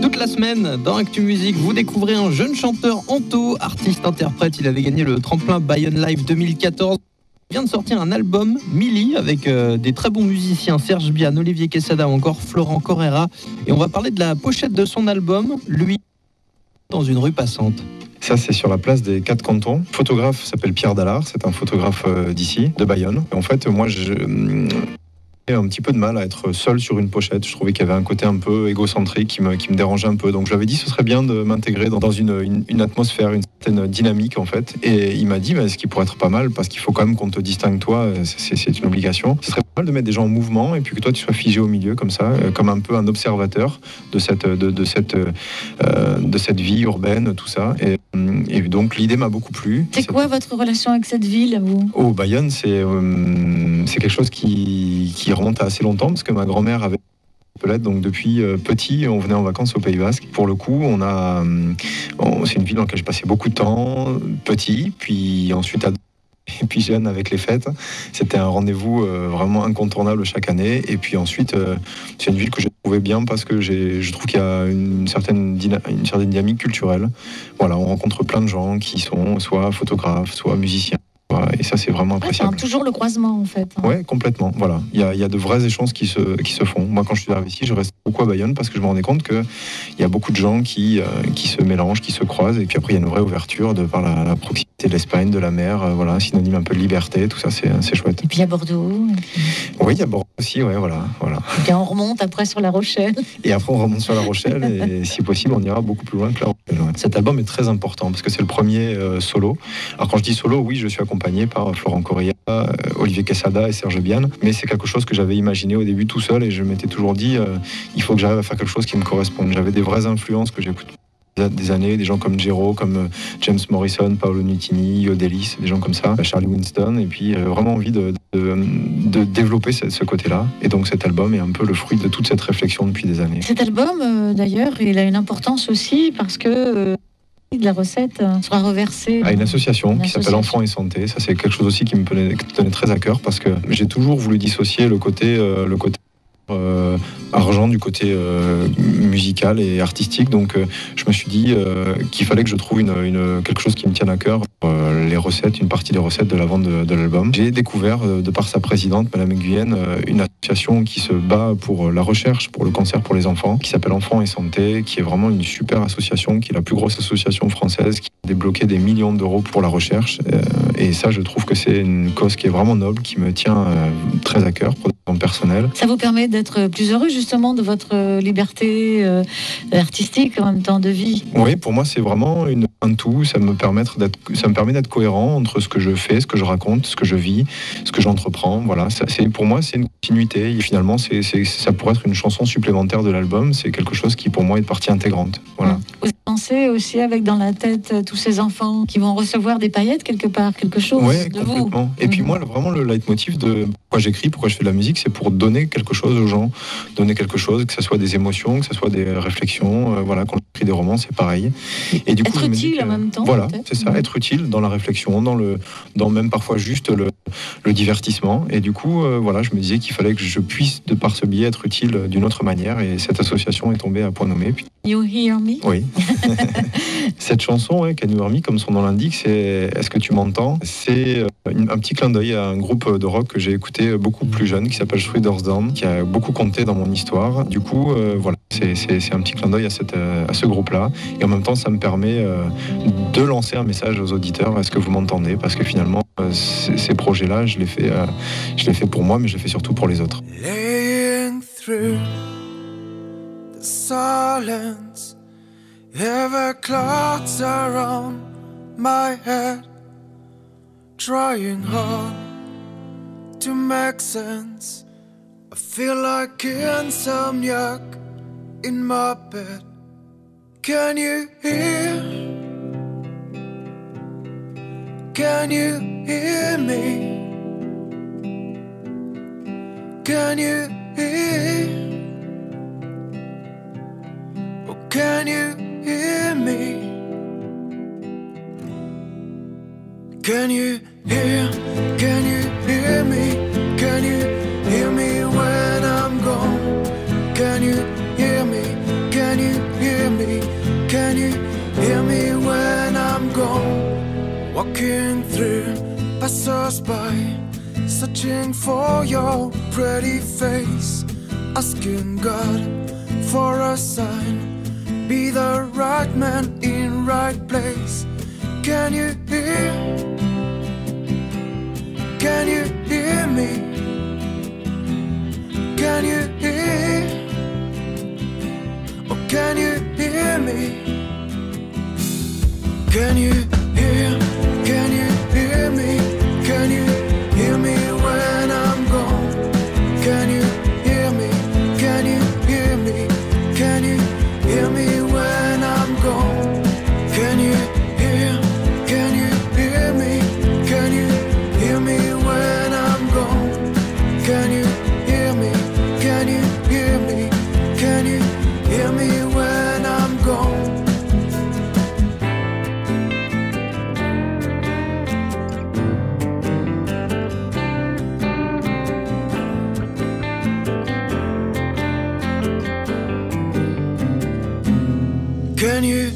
Toute la semaine, dans Actu Musique, vous découvrez un jeune chanteur Anto, artiste-interprète. Il avait gagné le tremplin Bayonne Live 2014. Il vient de sortir un album, Milli, avec des très bons musiciens, Serge Bian, Olivier Quesada ou encore Florent Correra. Et on va parler de la pochette de son album, lui, dans une rue passante. Ça, c'est sur la place des 4 cantons. Le photographe s'appelle Pierre Dallard, c'est un photographe d'ici, de Bayonne. En fait, moi, j'ai un petit peu de mal à être seul sur une pochette. Je trouvais qu'il y avait un côté un peu égocentrique qui me dérangeait un peu. Donc je lui avais dit ce serait bien de m'intégrer dans une atmosphère, une certaine dynamique en fait. Et il m'a dit ce qui pourrait être pas mal, parce qu'il faut quand même qu'on te distingue toi, c'est une obligation. Ce serait pas mal de mettre des gens en mouvement et puis que toi tu sois figé au milieu comme ça, comme un peu un observateur de cette vie urbaine, tout ça. Et donc l'idée m'a beaucoup plu. C'est quoi votre relation avec cette ville, vous ? Oh, Bayonne, c'est quelque chose qui remonte à assez longtemps, parce que ma grand-mère avait Pelette, donc depuis petit, on venait en vacances au Pays Basque. Pour le coup, c'est une ville dans laquelle j'ai passé beaucoup de temps, petit, puis ensuite et puis jeune avec les fêtes. C'était un rendez-vous vraiment incontournable chaque année. Et puis ensuite, c'est une ville que j'ai trouvée bien parce que je trouve qu'il y a une certaine dynamique culturelle. Voilà, on rencontre plein de gens qui sont soit photographes, soit musiciens. Et ça, c'est vraiment appréciable. Toujours le croisement, en fait. Ouais, complètement. Voilà, il y a de vrais échanges qui se font. Moi, quand je suis arrivé ici, je restais beaucoup à Bayonne parce que je me rendais compte qu'il y a beaucoup de gens qui se mélangent, qui se croisent. Et puis après, il y a une vraie ouverture de par la proximité de l'Espagne, de la mer. Voilà, synonyme un peu de liberté. Tout ça, c'est chouette. Et puis il y a Bordeaux. Oui, il y a Bordeaux aussi. Ouais, voilà. Et puis on remonte après sur La Rochelle. Et après, on remonte sur La Rochelle. Et si possible, on ira beaucoup plus loin que La Rochelle. Ouais. Cet album est très important parce que c'est le premier solo. Alors quand je dis solo, oui, je suis accompagné par Florent Correra, Olivier Quesada et Serge Bian, mais c'est quelque chose que j'avais imaginé au début tout seul et je m'étais toujours dit il faut que j'arrive à faire quelque chose qui me corresponde. J'avais des vraies influences que j'écoute des années, des gens comme Jero, comme James Morrison, Paolo Nutini, Yodelis, des gens comme ça, Charlie Winston, et puis vraiment envie de développer ce côté-là. Et donc cet album est un peu le fruit de toute cette réflexion depuis des années. Cet album, d'ailleurs, il a une importance aussi parce que de la recette sera reversée à une association qui s'appelle Enfants et Santé. Ça, c'est quelque chose aussi qui me tenait très à cœur parce que j'ai toujours voulu dissocier le côté argent du côté musical et artistique. Donc je me suis dit qu'il fallait que je trouve quelque chose qui me tienne à cœur, les recettes, une partie des recettes de la vente de l'album. J'ai découvert, de par sa présidente, Madame Nguyen, une association qui se bat pour la recherche, pour le cancer pour les enfants, qui s'appelle Enfants et Santé, qui est vraiment une super association, qui est la plus grosse association française, qui a débloqué des millions d'euros pour la recherche. Et ça, je trouve que c'est une cause qui est vraiment noble, qui me tient très à cœur, pour mon personnel. Ça vous permet d'être plus heureux, justement, de votre liberté artistique, en même temps de vie? Oui, pour moi, c'est vraiment un tout. Ça me permet d'être cohérent entre ce que je fais, ce que je raconte, ce que je vis, ce que j'entreprends. Voilà, pour moi, c'est une continuité. Et finalement, ça pourrait être une chanson supplémentaire de l'album. C'est quelque chose qui, pour moi, est partie intégrante. Voilà. Vous pensez aussi avec dans la tête tous ces enfants qui vont recevoir des paillettes quelque part, quelque chose de complètement. vous. Et puis moi, vraiment, le leitmotiv de pourquoi j'écris, pourquoi je fais de la musique, c'est pour donner quelque chose aux gens, donner quelque chose, que ce soit des émotions, que ce soit des réflexions. Voilà, quand j'écris des romans, c'est pareil. Et du coup, être utile en même temps. Voilà, c'est ça, être utile dans la réflexion, dans même parfois juste le divertissement. Et du coup, voilà, je me disais qu'il fallait que je puisse, de par ce biais, être utile d'une autre manière. Et cette association est tombée à point nommé. Puis... You Hear Me. Oui. Cette chanson, Can You Hear Me, comme son nom l'indique, c'est Est-ce que tu m'entends? C'est un petit clin d'œil à un groupe de rock que j'ai écouté beaucoup plus jeune, qui s'appelle Three Doors Down, qui a beaucoup compté dans mon histoire. Du coup, voilà, c'est un petit clin d'œil à ce groupe-là. Et en même temps, ça me permet de lancer un message aux auditeurs. Est-ce que vous m'entendez? Parce que finalement, ces projets-là, je les fais pour moi, mais je les fais surtout pour les autres. Laying through the silence, heavy clouds around my head, trying hard to make sense. I feel like insomniac in my bed. Can you hear? Can you hear me? Can you hear? Oh, can you hear me? Can you hear? Can you hear me? Can you hear me when I'm gone? you hear me? Can you hear me? Can you hear me when I'm gone? Walking through passers-by, searching for your pretty face, asking God for a sign, be the right man in right place. Can you hear? Can you hear me? Can you hear? Oh, can you hear me? Can you hear? Can you hear me? Can you hear me when I'm gone? Can you hear me? Can you hear me? Can you hear me when I'm gone? Can you hear? Can you hear me? Can you hear me when I'm gone? Can you hear me? Can you hear me? Can you hear me when I'm gone? Can you